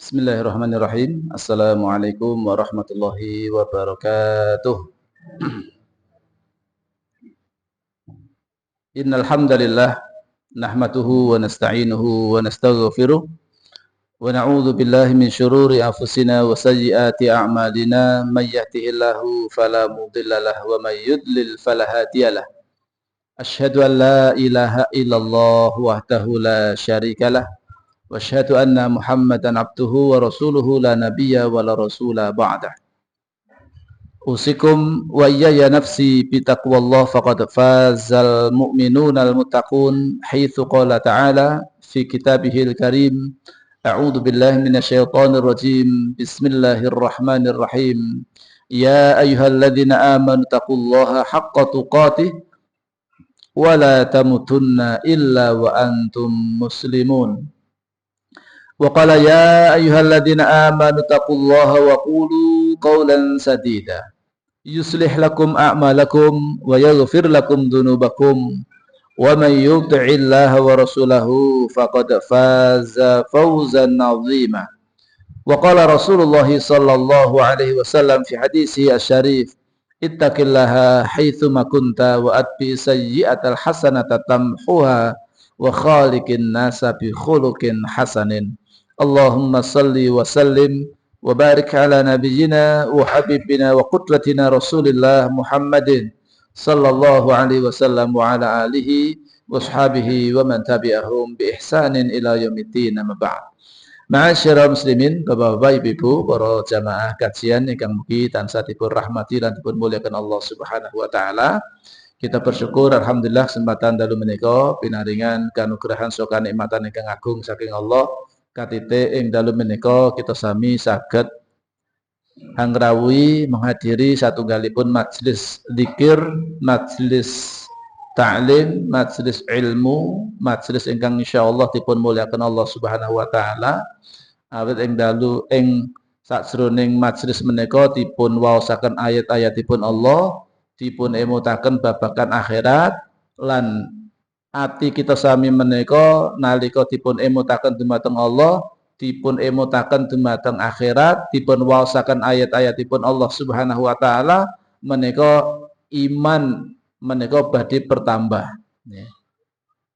Bismillahirrahmanirrahim. Assalamualaikum warahmatullahi wabarakatuh. Innal hamdalillah nahmaduhu wa nasta'inuhu wa nastaghfiruh wa na'udzu billahi min shururi anfusina wa sayyiati a'malina may yahdihillahu fala mudhillalah wa may yudlil fala hadiyalah. Asyhadu an la ilaha illallah wahdahu la syarikalah wa asyhadu anna Muhammadan abduhu wa rasuluhu la nabiyya wa la rasula ba'dah. Usikum wa iyaya nafsi bitaqwallah faqad fazal mu'minunal muttaqun haitsu qala ta'ala fi kitabihil karim a'udzu billahi minasyaitonir rajim bismillahirrahmanirrahim ya ayyuhalladzina amanu taqullaha haqqa tuqatih wa la tamutunna illa wa antum muslimun wa qala ya ayyuhalladzina amanu taqullaha wa qulu qawlan sadida yuslih lakum a'malakum wa yaghfir lakum dhunubakum wa may yuti'illaha wa rasulahu faqad faza fawzan 'azima wa qala Rasulullah sallallahu alaihi wasallam fi hadisi asy-syarif ittaqillaha haitsu ma kunta wa atbi sayyi'atal hasanata tamhuha wa khaliqin nasa bi khuluqin hasanin. Allahumma salli wa sallim wa barik ala nabiyyina wa habibina wa qudwatina Rasulillah Muhammadin sallallahu alaihi wasallam wa ala alihi wa ashabihi wa man tabi'ahum bi ihsanin ila yaumiddin amma ba'd. Ma'asyiral muslimin, Bapak-bapak, Ibu-ibu, para jamaah kajian ingkang mugi tansah dipun rahmati lan dipun muliakan Allah Subhanahu wa taala. Kita bersyukur alhamdulillah kesempatan dalu menika pinaringan kanugrahan saha kanikmatan ingkang agung saking Allah. Katite ing dalu menika kita sami saged anggrawi menghadiri satunggalipun majelis zikir, majelis ta'lim, majelis ilmu, majelis ingkang insyaallah dipun muliakan Allah Subhanahu wa taala. Awit ing dalu ing sajroning majelis menika dipun waosaken ayat-ayatipun Allah, dipun emutaken babagan akhirat lan ati kita sami menika nalika dipun emutaken dumateng Allah, dipun emutaken dumateng akhirat, dipun waosaken ayat-ayatipun Allah Subhanahu wa taala, menika iman menika badhe bertambah.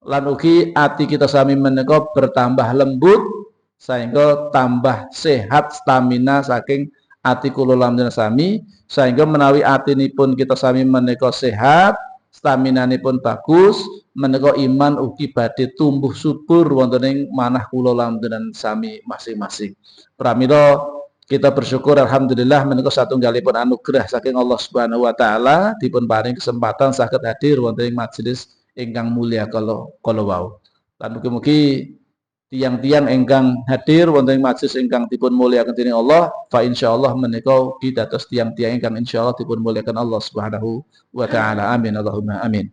Lan ugi ati kita sami menika bertambah lembut sehingga tambah sehat stamina saking ati kula lamjen sami, sehingga menawi atinipun kita sami menika sehat, staminanipun bagus, menika iman ugi badhe tumbuh subur wonten ing manah kula lamjen sami masing-masing. Pramila kita bersyukur alhamdulillah menika satunggalipun anugerah saking Allah Subhanahu wa taala dipun paring kesempatan saged hadir wonten ing majelis ingkang mulia kala wau. Lan mugi-mugi tiang-tiang ingkang hadir wonten ing majelis ingkang dipun muliaken dening Allah, fa insyaallah menika ugi dados tiang-tiang ingkang insyaallah dipun muliaken Allah Subhanahu wa taala. Amin Allahumma amin.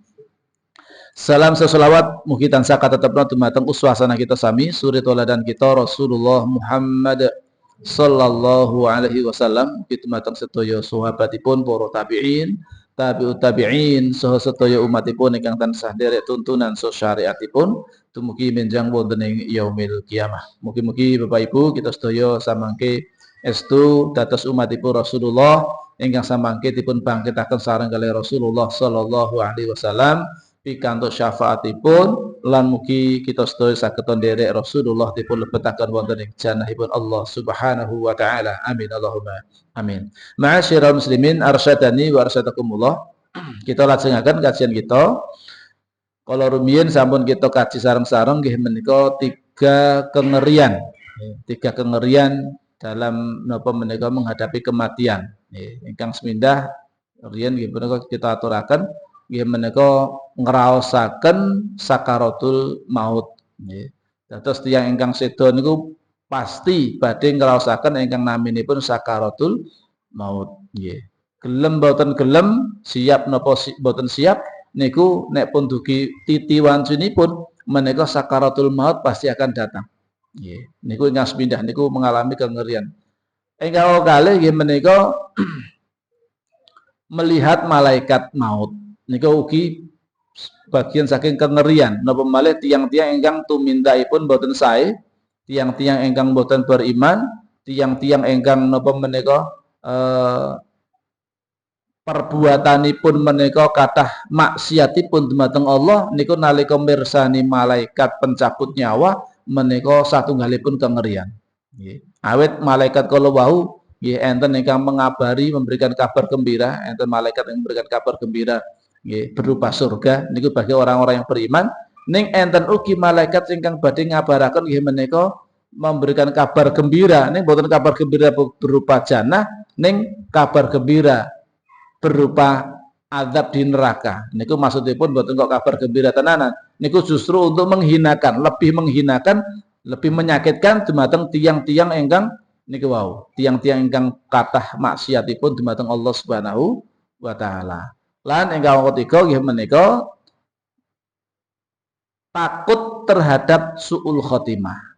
Salam selawat mugi tansah katetepna dumateng uswasana kita sami, suri toladan kita Rasulullah Muhammad sallallahu alaihi wasallam, mugi dumateng sedaya sahabatipun, para tabi'in, tabi'ut tabi'in, saha sedaya umatipun ingkang tansah nderek tuntunan saha syariatipun dumugi menjang wonten ing yaumil kiamah. Mugi-mugi Bapak Ibu kita sedaya samangke estu dados umatipun Rasulullah ingkang samangke dipun bangkitaken sareng kalih Rasulullah sallallahu alaihi wasallam pikantuk syafaatipun, lan mugi kita sedaya saged nderek Rasulullah dipun lebetaken wonten ing janahipun Allah Subhanahu wa taala. Amin Allahumma amin. Ma'asyiral muslimin arsyadani wa arsyadakumullah. Kita lajengaken kajian kita. Kalau rumiyin sampun kita kaji sareng-sareng nggih menika tiga kengerian dalam napa menika menghadapi kematian. Ingkang semindah riyen nggih menika kita aturaken nggih menika ngraosaken sakaratul maut nggih. Dados tiyang ingkang sedo niku pasti badhe ngraosaken ingkang naminipun sakaratul maut nggih. Gelem boten gelem, siap napa boten siap niku nek pun dugi titi wancunipun menika sakaratul maut pasti akan datang. Nggih. Niku ingkang sepindah niku mengalami kengerian. Ingkang kalih nggih menika melihat malaikat maut. Niku ugi bagian saking kengerian. Napa malih tiyang-tiyang ingkang tumindaipun boten sae tiang-tiang ingkang boten beriman, tiang-tiang ingkang napa menika perbuatanipun menika kathah maksiatipun dumateng Allah niku nalika mirsani malaikat pencabut nyawa menika satunggalipun kengerian. Nggih. Awit malaikat kala wau nggih enten ingkang mengabari memberikan kabar gembira, enten malaikat yang memberikan kabar gembira nggih berupa surga niku bagi orang-orang yang beriman. Ning enten ugi malaikat ingkang badhe ngabaraken nggih menika memberikan kabar gembira, ning boten kabar gembira berupa jannah, ning kabar gembira berupa azab di neraka. Niku maksudipun boten kok kabar gembira tenanan. Niku justru untuk menghinakan, lebih menyakitkan dumateng tiang-tiang ingkang niku wau, tiang-tiang ingkang kathah maksiatipun dumateng Allah Subhanahu wa taala. Lan ingkang ketiga nggih menika takut terhadap suul khotimah.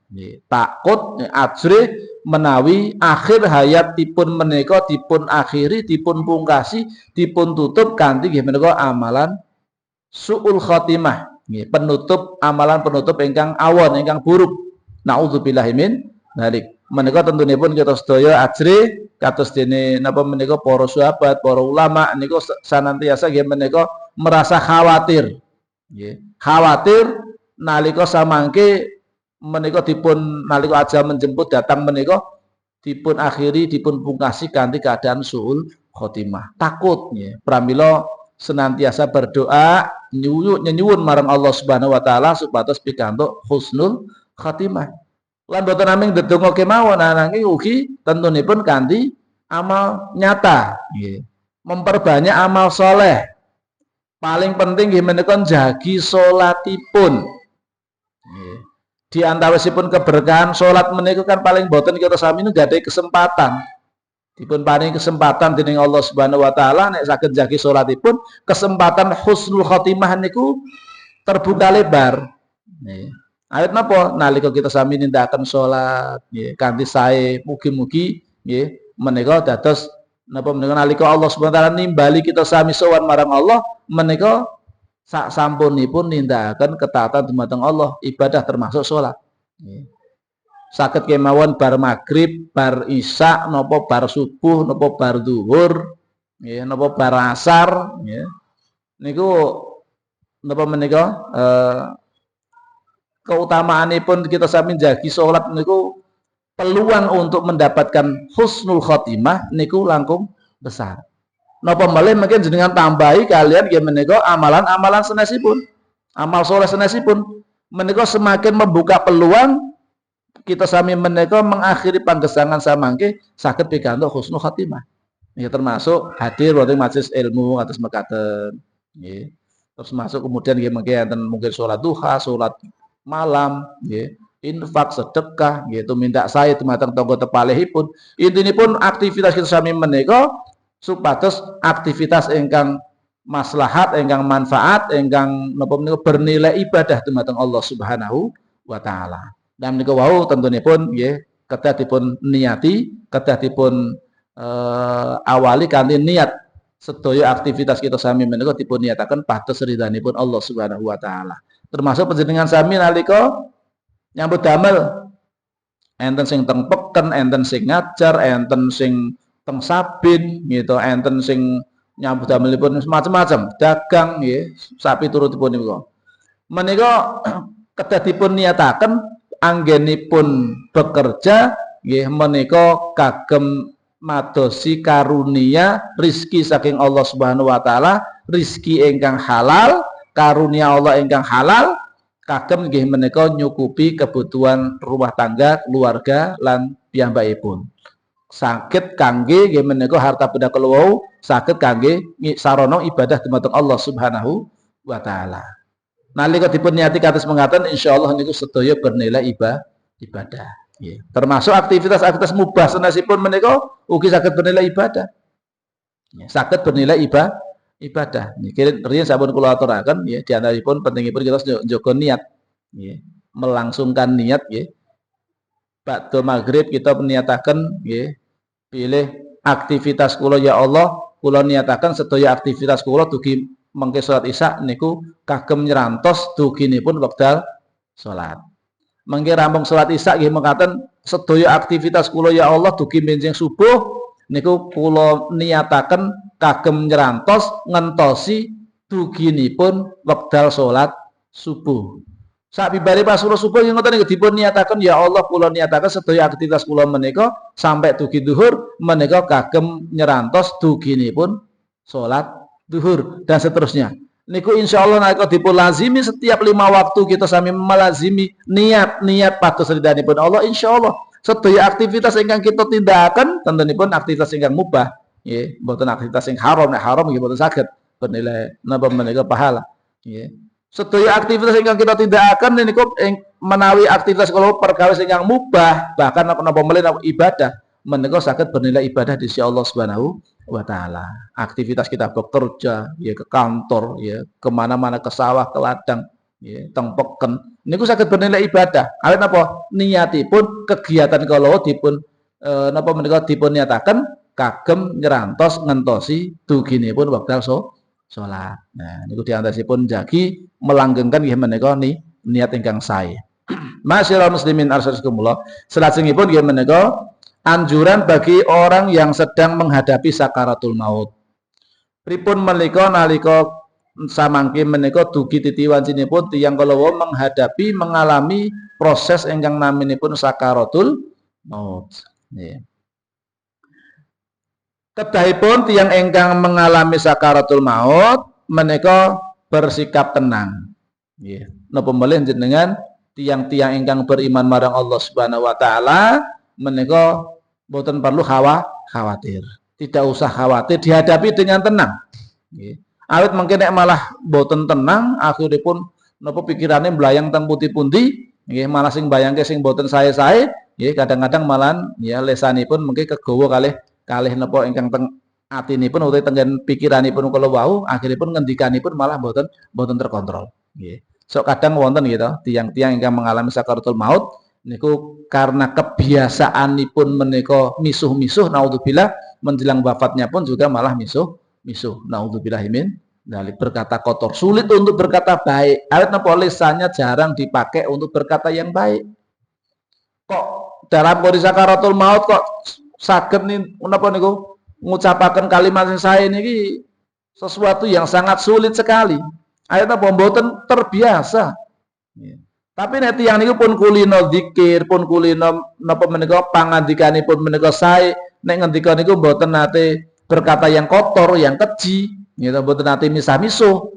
Takut ajri menawi akhir hayatipun menika dipun akhiri, dipun pungkasi, dipun tutup kanthi nggih menika amalan suul khotimah. Nggih, penutup amalan penutup ingkang awon, ingkang buruk. Nauzubillahi min dzalik. Menika tentunipun kita sedaya ajri kados dene napa menika para sahabat, para ulama niku sanantiasa nggih menika merasa khawatir. Nggih. Khawatir nalika samangke menika dipun nalika ajal menjemput datang menika dipun akhiri dipun pungkasi kanthi keadaan suul khotimah. Takut nggih. Pramila senantiasa berdoa nyuwun marang Allah Subhanahu wa taala supados pikantuk husnul khotimah. Lan boten namung ndedonga kemawon nanging ugi tentunipun kanthi amal nyata nggih. Memperbanyak amal soleh. Paling penting nggih menika njagi salatipun. Nggih. Di antawisipun keberkahan salat menika kan paling boten kita sami nggadahi kesempatan. Dipun paringi kesempatan dening Allah Subhanahu wa taala nek saged njagi salatipun, kesempatan husnul khotimah niku terbuka lebar. Nggih. Awit napa nalika kita sami nindakaken salat nggih kanthi sae mugi-mugi nggih menika dados napa menika nalika Allah Subhanahu wa taala nimbali kita sami sowan marang Allah menika sak sampunipun nindakaken ketaatan dumateng Allah, ibadah termasuk salat. Nggih. Saged kemawon bar magrib, bar isya, napa bar subuh, napa bar zuhur, nggih, napa bar asar, nggih. Niku napa menika keutamaanipun kita sami njagi salat niku peluang untuk mendapatkan husnul khotimah niku langkung besar. Napa malih mungkin jenengan tambahi kalian nggih menika amalan-amalan sanesipun. Amal saleh sanesipun menika semakin membuka peluang kita sami menika mengakhiri panggesangan samangke saged pikantuk husnul khotimah. Nggih termasuk hadir wonten majelis ilmu atus mekaten nggih. Terus masuk kemudian nggih mungkin salat duha, salat malam nggih, infak, sedekah nggih tumindak sae dumateng tangga tepalihipun. Intinipun aktivitas kita sami menika supados aktivitas ingkang maslahat, ingkang manfaat, ingkang napa menika bernilai ibadah dumateng Allah Subhanahu wa taala. Dan menika wau tentunipun nggih kedah dipun niati, kedah dipun awali kanthi niat sedaya aktivitas kita sami menika dipun niataken pados ridhanipun Allah Subhanahu wa taala. Termasuk panjenengan sami nalika nyambut damel enten sing teng peken, enten sing ngajar, enten sing teng sabin gitu, enten sing nyambut damelipun macam-macam, dagang nggih, sapi turutipun niku. Menika kedah dipun niataken anggenipun bekerja nggih menika kagem madosi karunia rizki saking Allah Subhanahu wa taala, rizki ingkang halal, karunia Allah ingkang halal kagem nggih menika nyukupi kebutuhan rumah tangga, keluarga lan piyambakipun. Saged kangge nggih menika harta benda keluwau saged kangge sarana ibadah dumateng Allah Subhanahu wa taala. Nalika dipun niati kados mengatakan insyaallah niku sedaya bernilai ibadah. Nggih. Termasuk aktivitas-aktivitas mubah sanesipun menika ugi saged bernilai ibadah. Nggih, saged bernilai ibadah. Nggih, riyen sampun kula aturaken nggih, di antaripun pentingipun kita njaga niat. Nggih. Melangsungkan niat nggih. Ba'da maghrib kita niataken nggih pilih aktivitas kula ya Allah, kula niataken sedaya aktivitas kula dugi mengke salat isya niku kagem nyrantos duginipun wekdal salat. Mangke rampung salat Isya nggih mekaten sedaya aktivitas kula ya Allah dugi benjing subuh niku kula niyataken kagem nyrantos ngentosi duginipun wekdal salat subuh. Sabibare pas kula subuh yen ngoten niku dipun niyataken ya Allah kula niyataken sedaya aktivitas kula menika sampai dugi zuhur menika kagem nyrantos duginipun salat zuhur dan seterusnya. Niku insyaallah nalika dipun lazimi setiap 5 waktu kita sami melazimi niat pados ridhanipun Allah insyaallah sedaya aktivitas ingkang kita tindakaken tentunipun aktivitas ingkang mubah nggih mboten aktivitas sing haram nek haram nggih mboten saged bernilai napa menika pahala nggih sedaya aktivitas ingkang kita tindakaken niku menawi aktivitas kalau perkawis ingkang mubah bahkan napa melih ibadah menika saged bernilai ibadah di sisi Allah Subhanahu wa ta'ala. Aktivitas kita bekerja, ya ke kantor, ya kemana-mana ke sawah, ke ladang, ya tengpeken. Niku saged bernilai ibadah. Awit napa? Niatipun kegiatan kalau dipun napa menika dipun nyataken kagem nyrantos ngentosi duginipun wekdal salat. Nah, niku diantasipun jagi melanggengkan nggih menika niat ingkang sae. Masyaallah muslimin arsakumullah. Salajengipun nggih menika anjuran bagi orang yang sedang menghadapi sakaratul maut. Pripun menika nalika samangke menika dugi titiwancinipun tiyang kalawa mengalami proses ingkang naminipun sakaratul maut. Nggih. Kedahipun tiyang ingkang mengalami sakaratul maut menika bersikap tenang. Nggih. Napa malih jenengan tiyang-tiyang ingkang beriman marang Allah Subhanahu wa taala menika boten perlu khawatir. Tidak usah khawatir, dihadapi dengan tenang. Nggih. Awit mungkin nek malah boten tenang, akhiripun napa pikirane mblayang teng pundi-pundi, nggih malah sing bayangke sing boten sae-sae, nggih kadang-kadang malah ya lesanipun mungkin kegawa kalih napa ingkang teng atinipun utawa teng pikiranipun kala wau, akhiripun ngendikanipun malah boten terkontrol. Nggih. Sok kadang wonten gitu, tiang-tiang ingkang mengalami sakaratul maut niku karena kebiasaanipun menika misuh-misuh naudzubillah menjelang wafatnya pun juga malah misuh naudzubillah min dzalik berkata kotor sulit untuk berkata baik awet napa lisannya jarang dipakai untuk berkata yang baik kok dalam kondisi sakaratul maut kok saged napa niku ngucapaken kalimat sing sae niki sesuatu yang sangat sulit sekali awet napa mboten terbiasa. Tapi nek tiyang niku pun kulino zikir, pun kulino napa menika pangandikanipun menika sae, nek ngendika niku mboten nate berkata yang kotor, yang keji, gitu mboten nate misah-misuh.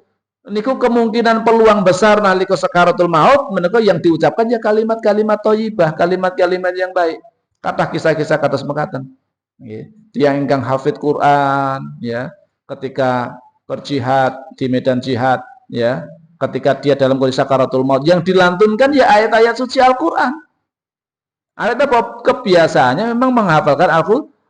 Niku kemungkinan peluang besar nalika sakaratul maut menika yang diucapkan ya kalimat-kalimat thayyibah, kalimat-kalimat yang baik. Kathah kisah-kisah kados mekaten. Nggih. Tiyang ingkang hafid Quran ya, ketika berjihad di medan jihad ya, ketika dia dalam kondisi sakaratul maut yang dilantunkan ya ayat-ayat suci Al-Qur'an. Ayat apa kebiasaannya memang menghafalkan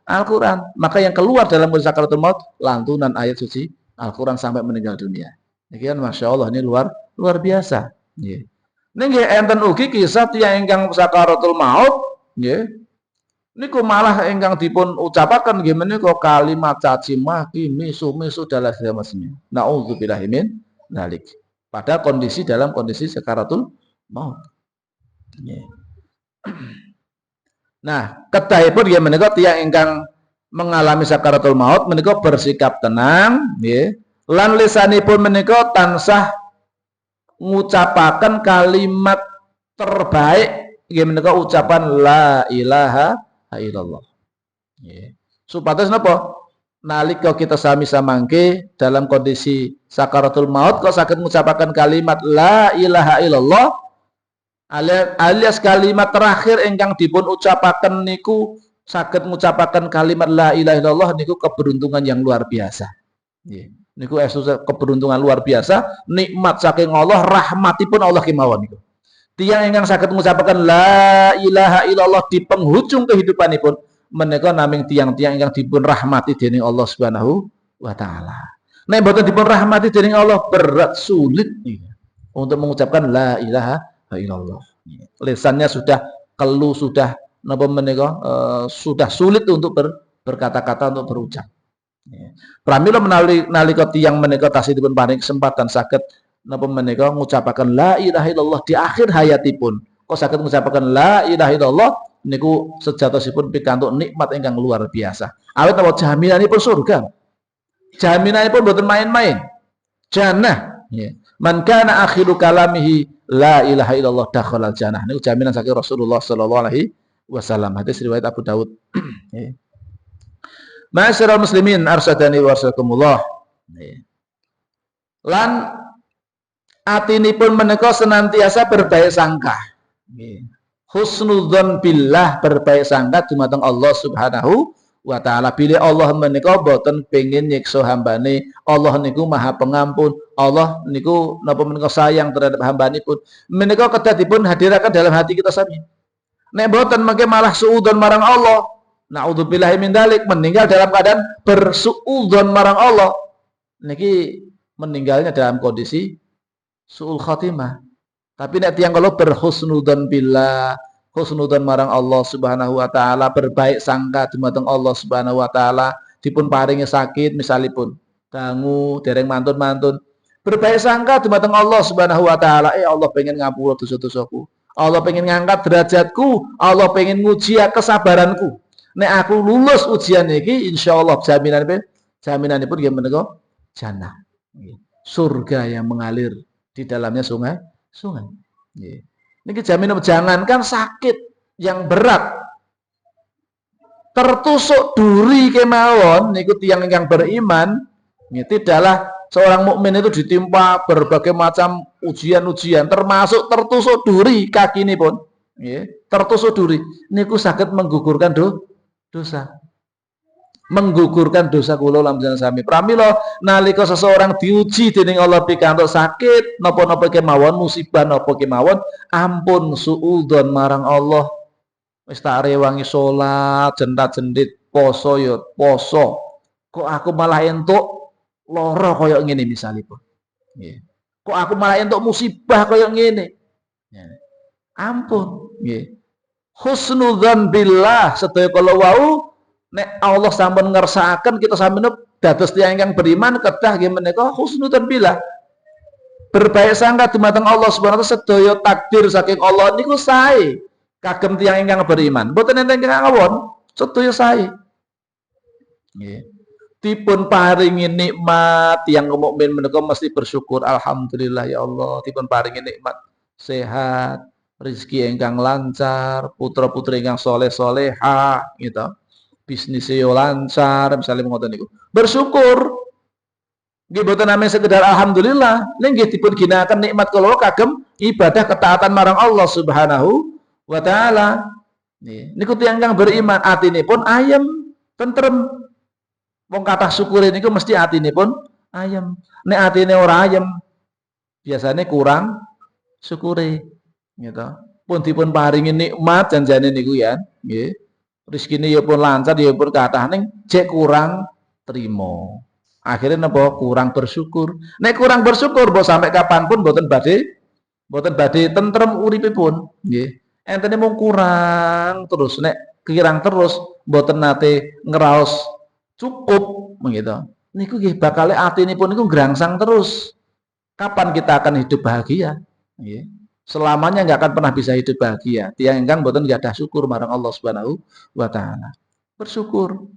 Al-Qur'an. Maka yang keluar dalam kondisi sakaratul maut lantunan ayat suci Al-Qur'an sampai meninggal dunia. Ini kan Masya Allah ini luar biasa. Nggih. Nggih enten ugi kisah tiyang ingkang sakaratul maut nggih. Niku malah ingkang dipun ucapaken nggih menika kalimat caci maki, misuh-misuh dalam semacamnya. Nauzubillahi min dzalik. Pada dalam kondisi sakaratul maut. Nah, kedahipun nggih menika tiyang ingkang mengalami sakaratul maut menika bersikap tenang nggih. Lan lisanipun menika tansah ngucapaken kalimat terbaik nggih menika ucapan la ilaha illallah. Nggih. Supados napa? Nalika kita sami samangke dalam kondisi sakaratul maut kok saged mengucapkan kalimat la ilaha illallah alias kalimat terakhir ingkang dipun ucapaken niku saged mengucapkan kalimat la ilaha illallah niku keberuntungan yang luar biasa. Nggih. Niku keberuntungan luar biasa, nikmat saking Allah, rahmatipun Allah kemawon niku. Tiyang ingkang saged mengucapkan la ilaha illallah di penghujung kehidupanipun menika naming tiang-tiang ingkang dipun rahmati dening Allah Subhanahu wa taala. Nek mboten dipun rahmati dening Allah berat sulit untuk mengucapkan la ilaha illallah. Lisannya sudah keluh sudah napa menika sudah sulit untuk berkata-kata untuk berucap. Pramila nalika tiyang menika tasih dipun paring kesempatan saged napa menika ngucapaken la ilaha illallah di akhir hayatipun kok saged ngucapaken la ilaha illallah niku sejatosipun pikantuk nikmat ingkang luar biasa. Awit napa jaminanipun surga. Jaminanipun boten main-main. Jannah. Man kana akhiru kalamihi la ilaha illallah dakhalal jannah. Niku jaminan saking Rasulullah sallallahu alaihi wasallam. Hadis riwayat Abu Daud. Ma'asyiral muslimin arsyadani wa arsyadakumullah. Lan atinipun menika senantiasa berbaik sangka. Husnudzon billah, berbaik sangka dumateng Allah Subhanahu wa taala. Bila Allah menika boten pengin nyiksa hambane, Allah niku Maha Pengampun, Allah niku napa menika sayang terhadap hambanipun. Menika kedah dipun hadiraken dalam hati kita sami. Nek boten mengke malah suudzon marang Allah. Naudzubillahi min dzalik, meninggal dalam keadaan bersuudzon marang Allah. Niki meninggalnya dalam kondisi suul khatimah. Tapi nek tiyang kalau berhusnudzon billah, husnudzon marang Allah Subhanahu wa taala, berbaik sangka dumateng Allah Subhanahu wa taala, dipun paringi sakit misalipun dangu dereng mantun-mantun, berbaik sangka dumateng Allah Subhanahu wa taala, Allah pengen ngapura dosa-dosaku, Allah pengen ngangkat derajatku, Allah pengen nguji kesabaranku. Nek aku lulus ujian iki insyaallah jaminanipun nggih menika jannah. Surga yang mengalir di dalamnya sungai. Niki jaminan, jangankan sakit yang berat, tertusuk duri kemawon niku tiyang ingkang beriman, tidaklah seorang mukmin itu ditimpa berbagai macam ujian-ujian, termasuk tertusuk duri kakinipun, tertusuk duri niku saged menggugurkan dosa. Menggugurkan dosa kula lamjang sami. Pramila nalika seseorang diuji dening Allah pikantuk sakit napa-napa kemawon, musibah napa kemawon, ampun suudzon marang Allah. Wis tak rewangi salat, jentat-jendit, poso ya poso. Kok aku malah entuk lara kaya ngene misalipun. Nggih. Kok aku malah entuk musibah kaya ngene. Ampun, nggih. Husnudzon billah, sedaya kala wau nek Allah sampun ngersakaken kita sampun dados tiyang ingkang beriman kedah nggih menika husnudzon billah. Berbaik sangka dumateng Allah Subhanahu wa taala, sedaya takdir saking Allah niku sae kagem tiyang ingkang beriman. Mboten enten ingkang ngawon, sedaya sae. Nggih. Dipun paringi nikmat tiyang mukmin menika mesti bersyukur, alhamdulillah ya Allah dipun paringi nikmat sehat, rezeki ingkang lancar, putra-putri ingkang saleh-salehah gitu. Bisnis yo lancar, misalnya ngoten niku. Bersyukur. Nggih boten namung sekedar alhamdulillah, nggih dipun ginakaken nikmat kula kagem ibadah ketaatan marang Allah Subhanahu wa taala. Niku tiyang kang beriman, atinipun ayem, tentrem. Wong kathah syukure niku mesti atinipun ayem. Nek atine ora ayem, biasanya kurang syukure. Gitu. Pun dipun paringi nikmat janjane niku ya, nggih. Rezekine ya pun lancar, ya pun kathah ning jek kurang trimo. Akhirnya napa kurang bersyukur. Nek kurang bersyukur mbok sampai kapanpun boten badhe tentrem uripipun, nggih. Entene mung kurang terus, nek kirang terus boten nate ngraos cukup begitu. Niku nggih bakale atinipun niku grangsang terus. Kapan kita akan hidup bahagia? Nggih. Selamanya nggak akan pernah bisa hidup bahagia. Tiyang ingkang boten gadah syukur marang Allah Subhanahu wa taala. Bersyukur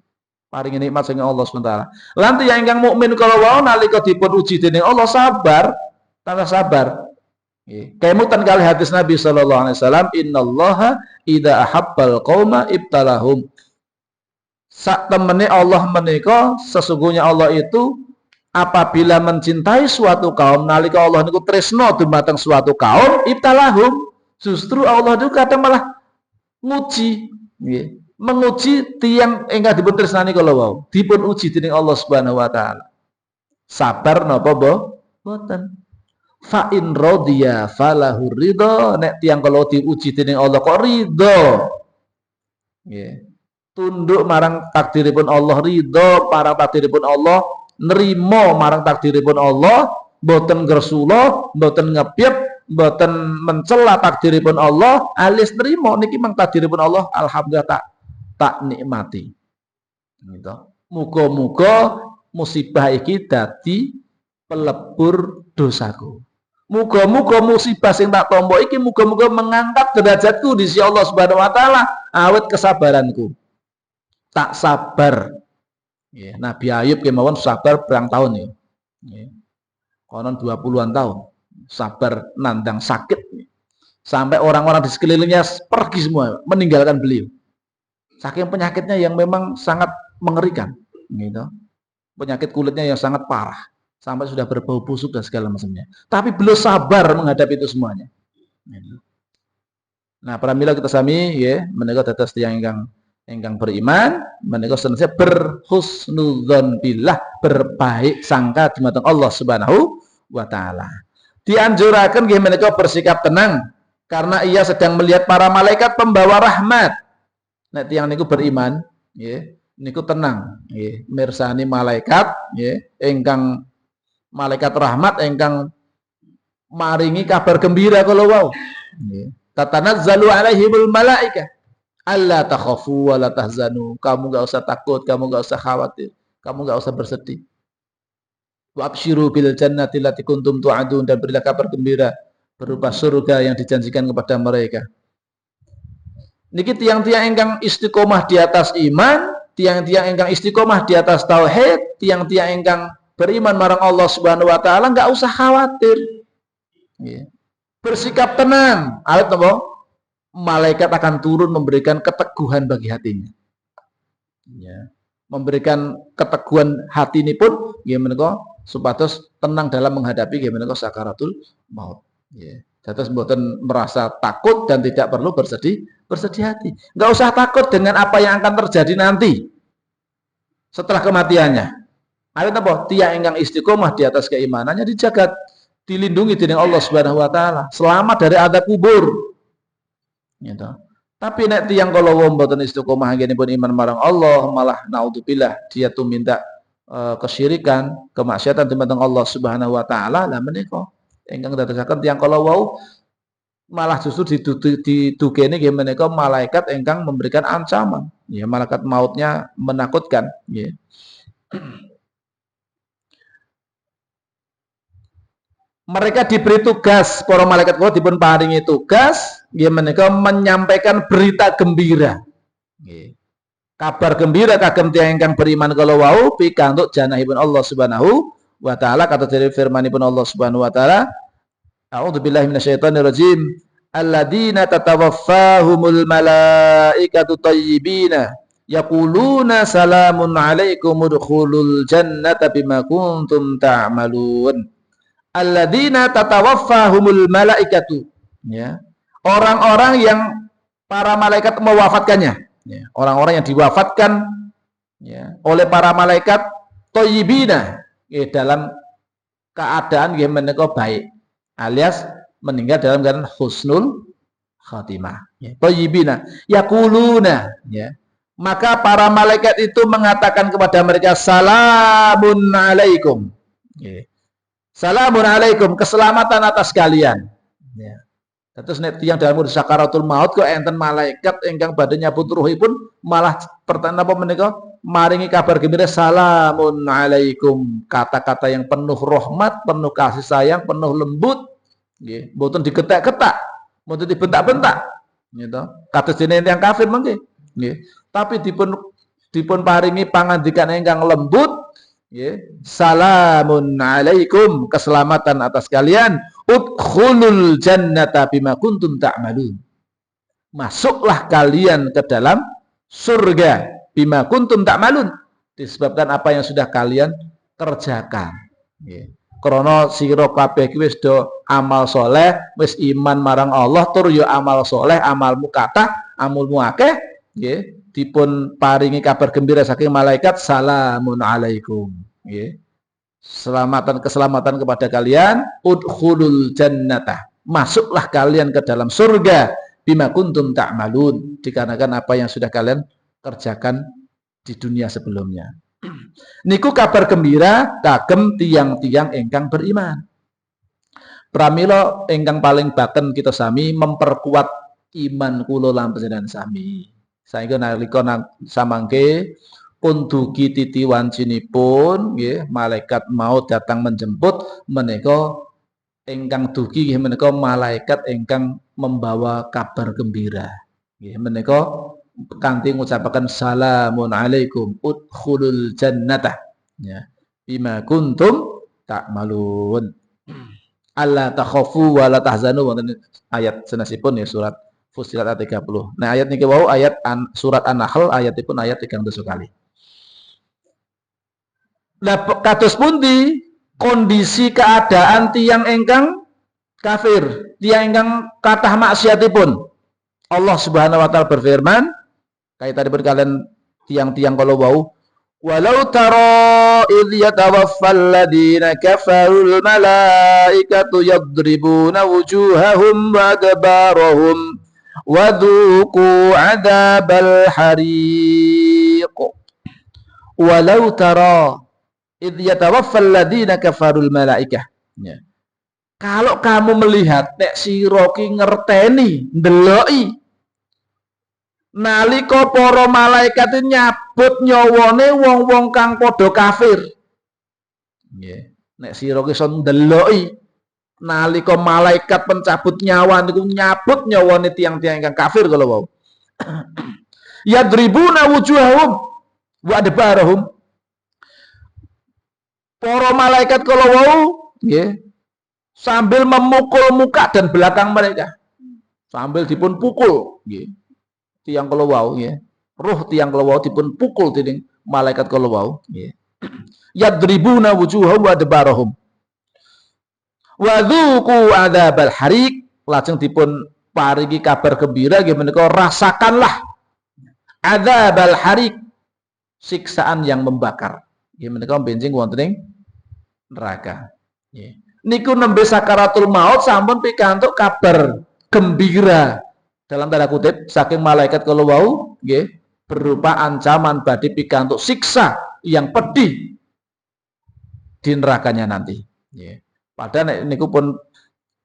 paringi nikmat saking Allah Subhanahu wa taala. Lan tiyang ingkang mukmin kala wau nalika dipun uji dening Allah sabar, tambah sabar. Nggih. Kemutan kali hadis Nabi sallallahu alaihi wasallam, innallaha idza ahabbal qauma ibtalahum. Sak temene Allah menika, sesungguhnya Allah itu apabila mencintai suatu kaum, nalika Allah niku tresno dumateng suatu kaum, ibtalahum, justru Allah itu kadang malah nguji, nggih. Menguji tiyang ingkang dipun tresnani kala wau, dipun uji dening Allah Subhanahu wa taala. Sabar napa boten? Fa in radiya falahu ridha, nek tiyang kala diuji dening Allah kok ridha. Nggih. Tunduk marang takdiripun Allah, ridha marang takdiripun Allah, nerimo marang takdiripun Allah, boten gersula, boten ngebyep, boten mencela takdiripun Allah, alis nerimo niki mang takdiripun Allah, alhamdulillah tak nikmati. Gitu. Muga-muga musibah iki dadi pelebur dosaku. Muga-muga musibah sing tak tampa iki muga-muga mengangkat derajatku di sisi Allah Subhanahu wa taala awet kesabaranku. Tak sabar. Ya, Nabi Ayub kemawon sabar berang tahun ya. Ya. Konon 20-an tahun. Sabar nandang sakit. Sampai orang-orang di sekelilingnya pergi semua meninggalkan beliau. Saking penyakitnya yang memang sangat mengerikan, gitu. Penyakit kulitnya yang sangat parah. Sampai sudah berbau busuk dan segala macamnya. Tapi beliau sabar menghadapi itu semuanya. Nah, pramila kita sami ya, menika dados tiyang ingkang beriman, menika senantiasa berhusnudzon billah, berbaik sangka dumateng Allah Subhanahu wa taala. Dianjuraken nggih menika bersikap tenang karena ia sedang melihat para malaikat pembawa rahmat. Nek tiyang niku beriman, nggih, niku tenang, nggih, mirsani malaikat, nggih, ingkang malaikat rahmat ingkang maringi kabar gembira kala wau. Tatanazzalu alaihimul malaikah alla takhafu wa la tahzanu. Kamu enggak usah takut, kamu enggak usah khawatir, kamu enggak usah bersedih. Wa absyiru bil jannati allati kuntum tu'adun, dan berilah kabar gembira berupa surga yang dijanjikan kepada mereka. Niki tiang-tiang ingkang istiqomah di atas iman, tiang-tiang ingkang istiqomah di atas tauhid, tiang-tiang ingkang beriman marang Allah Subhanahu wa taala enggak usah khawatir. Bersikap tenang. Awet napa? Malaikat akan turun memberikan keteguhan bagi hatinya. Ya. Memberikan keteguhan hati ini pun nggih menika supados tenang dalam menghadapi nggih menika sakaratul maut. Ya. Dados mboten merasa takut dan tidak perlu bersedih hati. Enggak usah takut dengan apa yang akan terjadi nanti setelah kematiannya. Awet napa? Tiang ingkang istiqomah di atas keimanannya dijaga, dilindungi dening Allah Subhanahu wa taala, selamat dari azab kubur. Gitu. Tapi nek tiyang kala wong mboten istiqomah anggenipun iman marang Allah, malah naudzubillah dia tuh minta kesyirikan, kemaksiatan dumateng Allah Subhanahu wa taala, lah menika ingkang dadosaken tiyang kala wau malah justru didugeni nggih menika malaikat ingkang memberikan ancaman. Ya, malaikat mautnya menakutkan, ya. Mereka diberi tugas, para malaikat kula dipun paringi tugas nggih menika menyampaikan berita gembira. Nggih. Kabar gembira kagem tiyang ingkang beriman kala wau pikantuk janahipun Allah Subhanahu wa taala, kata dari firmanipun Allah Subhanahu wa taala, a'udzubillahi minasyaitonir rajim, alladzina tatawaffahumul malaikatu thayyibina yaquluna salamun alaikum udkhulul jannata bima kuntum ta'malun. Alladzina tatawaffahumul malaikatu, ya. Orang-orang yang para malaikat mewafatkannya, ya. Orang-orang yang diwafatkan, ya, oleh para malaikat thayyibina, ya, dalam keadaan yang menika baik, alias meninggal dalam keadaan husnul khatimah, ya. Thayyibina yaquluna, ya. Maka para malaikat itu mengatakan kepada mereka, salamun alaikum, ya. Salamun alaikum, keselamatan atas kalian. Ya. Terus nek tiyang dalam sakaratul maut kok enten malaikat ingkang badhe nyabut ruhipun malah napa menika maringi kabar gembira salamun alaikum, kata-kata yang penuh rahmat, penuh kasih sayang, penuh lembut, nggih, mboten digetak-getak, mboten dibentak-bentak, gitu. Kados dene tiyang kafir mangke, nggih. Tapi dipun paringi pangandikan ingkang lembut. Yeah. Salamun alaikum, keselamatan atas kalian, udkhulul jannata bima kuntum ta'malun, masuklah kalian ke dalam surga bima kuntum ta'malun, disebabkan apa yang sudah kalian kerjakan. Yeah. Krana sira kabeh iki wis do amal soleh, wis iman marang Allah, tur yo amal soleh, amalmu kathah, amalmu akeh, nggih. Dipun paringi kabar gembira saking malaikat, salamun alaikum, ya. Keselamatan kepada kalian, udkhulul jannata, masuklah kalian ke dalam surga bima kuntum ta'malun, dikarenakan apa yang sudah kalian kerjakan di dunia sebelumnya. Niku kabar gembira kagem tiang-tiang ingkang beriman. Pramila ingkang paling baken kita sami memperkuat iman kula lan panjenengan sami. Saiki nalika samangke pun dugi titi wancinipun, nggih, malaikat maut datang menjemput, menika ingkang dugi nggih menika malaikat ingkang membawa kabar gembira. Nggih menika kanthi ngucapaken salamun alaikum udkhulul jannata. Ya. Bima kuntum ta'malun. Alla takhafu wa la tahzanu wonten ayat sanesipun ya surat Fussilat ayat 30. Nah ayat niki wau ayat surat An-Nahl ayatipun ayat 30 kali. Lah kados pundi kondisi keadaan tiang ingkang kafir, tiang ingkang kathah maksiatipun. Allah Subhanahu wa taala berfirman, kaitanipun kalian tiang-tiang kalau wau, walau tara idh yatawaffal ladina kafarul malaikatu yadribuna wujuhahum wa adbarahum wadzuqu adzabal hariq. Walau tara idh yatawaffal ladina kafarul malaikah. Ya. Kalau kamu melihat nek sira ki ngerteni, ndeloki nalika para malaikat nyabut nyawane wong-wong kang padha kafir. Nggih. Nek sira ki iso ndeloki nalika malaikat pencabut nyawa niku nyabut nyawane tiang-tiang ingkang kafir kalau wau. Yadribuna wujuhahum wa adbarahum. Para malaikat kalau wau nggih sambil memukul muka dan belakang mereka. Sambil dipun pukul nggih. Tiang kalau wau nggih. Ruh tiang kalau wau dipun pukul dening malaikat kalau wau nggih. Yadribuna wujuhahum wa adbarahum. Wa dzuqu adzabal hariq, lajeng dipun paringi kabar gembira nggih menika rasakanlah adzabal hariq, siksaan yang membakar. Nggih menika benjing wonten ing neraka. Nggih. Niku nembe sakaratul maut sampun pikantuk kabar gembira dalam tanda kutip saking malaikat kalau wau nggih berupa ancaman badhe pikantuk siksa yang pedih di nerakanya nanti. Nggih. Padahal niku pun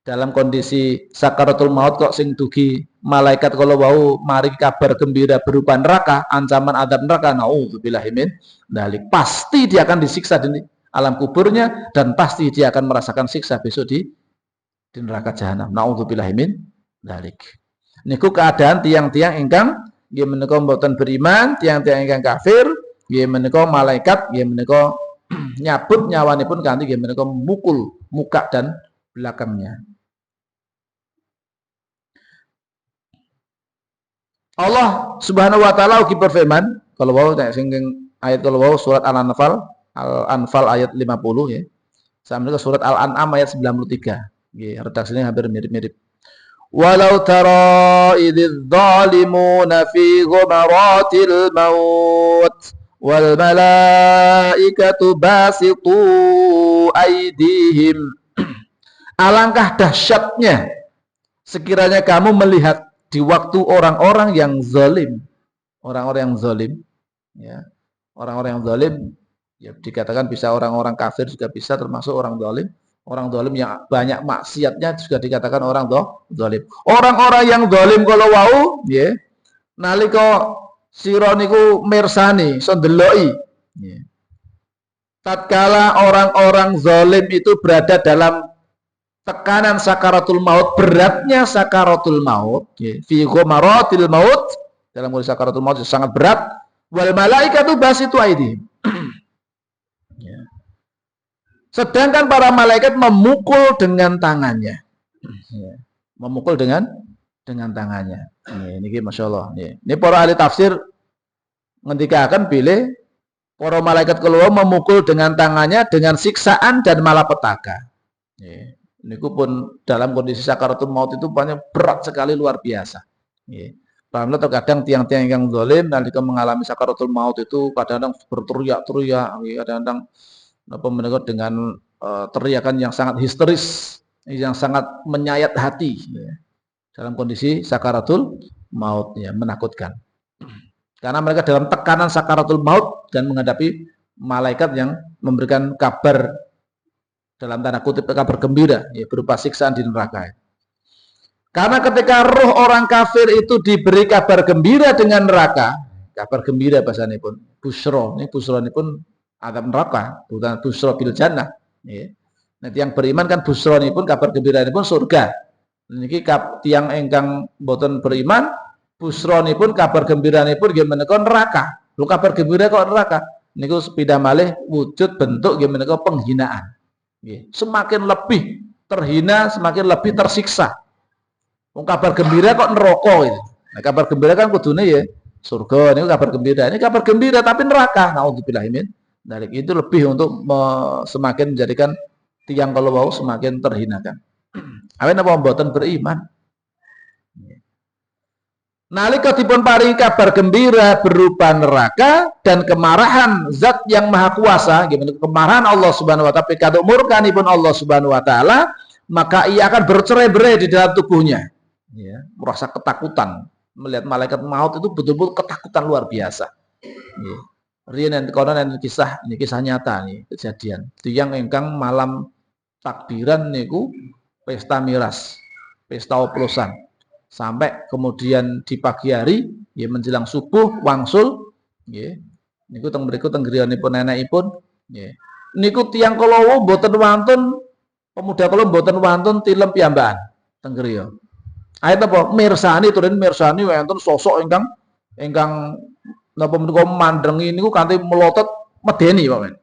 dalam kondisi sakaratul maut kok sing dugi malaikat kalau wau mari kabar gembira berupa neraka, ancaman adab neraka, naudzubillahi min dzalik. Pasti dia akan disiksa di alam kuburnya dan pasti dia akan merasakan siksa besok di neraka jahanam. Naudzubillahi min dzalik. Niku keadaan tiang-tiang ingkang nggih menika mboten beriman, tiang-tiang ingkang kafir, nggih menika malaikat nggih menika nyabut nyawanipun kanthi nggih menika mukul muka dan belakangnya. Allah Subhanahu wa taala ugi berfirman, kalau wau sing ayat kalau wau surat Al-Anfal ayat 50 ya. Sampai ke surat Al-An'am ayat 93. Nggih, redaksinya hampir mirip-mirip. Walau tara idz zalimuna fi ghumaratil maut wal malaikatu basitu aydihim. Alangkah dahsyatnya sekiranya kamu melihat di waktu orang-orang yang zalim, orang-orang yang zalim, ya, orang-orang yang zalim, ya dikatakan bisa orang-orang kafir juga bisa termasuk orang zalim yang banyak maksiatnya juga dikatakan orang zalim. Orang-orang yang zalim kalau wau, ya, nalika sira niku mirsani, so ndeloki, ya. Tatkala orang-orang zalim itu berada dalam tekanan sakaratul maut, beratnya sakaratul maut, fi ghumaratil maut, dalam kondisi sakaratul maut sangat berat, wal malaikatu basitu aydihim. Sedangkan para malaikat memukul dengan tangannya. Memukul dengan tangannya. Ini Masya Allah. Ini para ahli tafsir ngendikaken bilih para malaikat keluar memukul dengan tangannya dengan siksaan dan malapetaka. Niku pun dalam kondisi sakaratul maut itu banyak berat sekali luar biasa. Alhamdulillah terkadang tiang-tiang yang zalim nalika mengalami sakaratul maut itu kadang-kadang berteriak-teriak, kadang-kadang mereka dengan teriakan yang sangat histeris, yang sangat menyayat hati, dalam kondisi sakaratul maut, ya, menakutkan. Karena mereka dalam tekanan sakaratul maut dan menghadapi malaikat yang memberikan kabar dalam tanda kutip kabar gembira, ya, berupa siksaan di neraka. Karena ketika roh orang kafir itu diberi kabar gembira dengan neraka, kabar gembira bahasanya pun busro, ini busro ini pun adab neraka, bukan busro bil jannah. Ya. Nah, tiang beriman kan busronipun kabar gembiraanipun surga. Niki tiang engkang boten beriman busronipun kabar gembiraanipun nggih menika neraka. Lho kabar gembira kok neraka? Niku sepeda malih wujud bentuk nggih menika penghinaan. Nggih. Semakin lebih terhina, semakin lebih tersiksa. Wong kabar gembira kok neraka gitu. Nah, kabar gembira kan kudune ya surga, ini kabar gembira. Ini kabar gembira tapi neraka. Nauzubillah min dzalik. Itu lebih untuk semakin menjadikan tiang kalau mau semakin terhinakan. Awen apa mboten beriman? Nalika dipun paringi kabar gembira berupa neraka dan kemarahan zat yang maha kuasa, gimana kemarahan Allah Subhanahu wa taala, pikantuk murkanipun Allah Subhanahu wa taala, maka ia akan bercerai-berai di dalam tubuhnya. Ya, merasa ketakutan melihat malaikat maut itu betul-betul ketakutan luar biasa. Ya. Riyen konon kisah, ini kisah nyata nih kejadian. Tiyang ingkang malam takbiran niku pesta miras, pesta oplosan. Sampai kemudian di pagi hari ya menjelang subuh wangsul nggih niku teng mriku teng griyanipun nenekipun nggih niku tiyang kala mboten wonten pemuda kala mboten wonten tilem piyambakan teng griya. Ayat apa mirsani turin mirsani wonten sosok ingkang napa menika mandrengi niku kanthi melotot medeni Pak Men.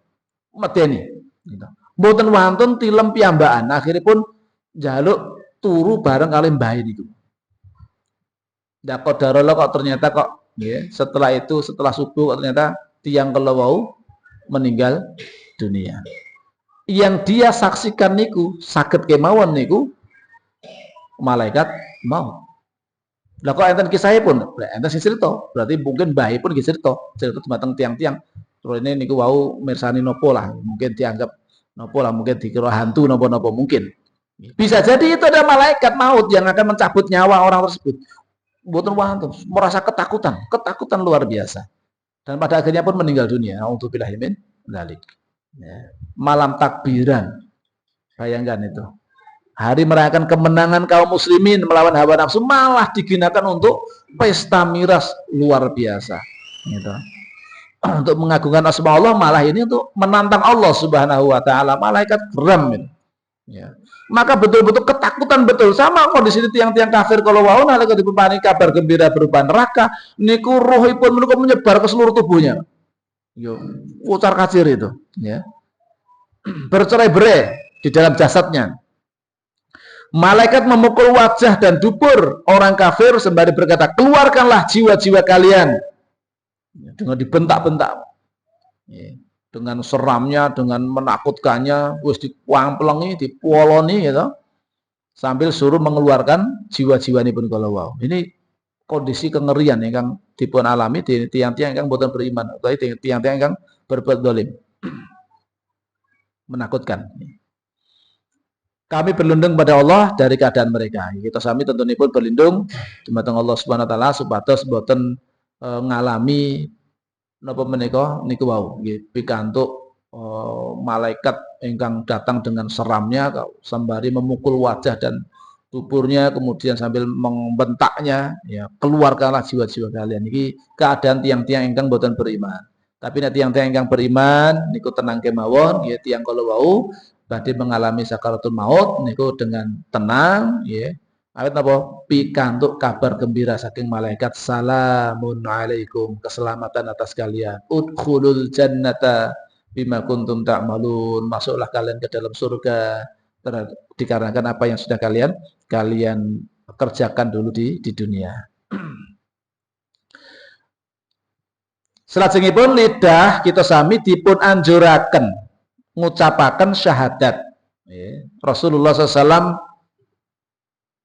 Medeni gitu. Mboten wonten tilem piyambakan akhiripun njaluk turu bareng kali mbahe niku. Nah, qadarullah kok ternyata kok ya, setelah subuh kok ternyata tiang kelawau meninggal dunia. Yang dia saksikan niku saged kemawon niku malaikat maut. Lah kok enten kisahipun? Enten sing crita, berarti mungkin mbahipun nggih crita dumateng tiang-tiang. Terus ini niku wau mirsani nopo lah, mungkin dianggap nopo lah, mungkin dikira hantu nopo-nopo mungkin. Bisa jadi itu ada malaikat maut yang akan mencabut nyawa orang tersebut. Mboten wonten, merasa ketakutan luar biasa. Dan pada akhirnya pun meninggal dunia. Auzubillahi min dzalik. Ya. Malam takbiran. Bayangkan itu. Hari merayakan kemenangan kaum muslimin melawan hawa nafsu malah digunakan untuk pesta miras luar biasa. Gitu. Untuk mengagungkan asma Allah malah ini untuk menantang Allah Subhanahu wa taala. Malaikat geram ini. Ya. Maka betul-betul ketakutan betul sama kondisi tiang-tiang kafir kalau wau nalika dipani kabar gembira berupa neraka niku ruhipun menika menyebar ke seluruh tubuhnya. Yo, ucar kacir itu, ya. Bercerai-berai di dalam jasadnya. Malaikat memukul wajah dan dubur orang kafir sembari berkata, "Keluarkanlah jiwa-jiwa kalian." Dengan dibentak-bentak. Ya. Dengan seramnya, dengan menakutkannya, wis dipangpelengi, dipoloni gitu. Sambil suruh mengeluarkan jiwa-jiwanipun kala wau. Ini kondisi kengerian yang dipun alami di tiang-tiang yang boten beriman, atau tiang-tiang yang berbuat zalim. Menakutkan. Kami berlindung pada Allah dari keadaan mereka. Kita sami tentunya pun berlindung dumateng Allah Subhanahu wa taala supados boten ngalami napa menika niku wau nggih pikantuk malaikat ingkang datang dengan seramnya sembari memukul wajah dan tuburnya kemudian sambil membentaknya ya keluarkanlah jiwa-jiwa kalian iki keadaan tiang-tiang ingkang boten beriman. Tapi nek tiang-tiang ingkang beriman niku tenang kemawon nggih tiang kala wau badhe mengalami sakaratul maut niku dengan tenang nggih. Awit napa pikantuk kabar gembira saking malaikat salamun alaikum keselamatan atas kalian udkhulul jannata bima kuntum ta'malun masuklah kalian ke dalam surga dikarenakan apa yang sudah kalian kerjakan dulu di dunia. Salajengipun lidah kita sami dipun anjuraken ngucapaken syahadat. Rasulullah SAW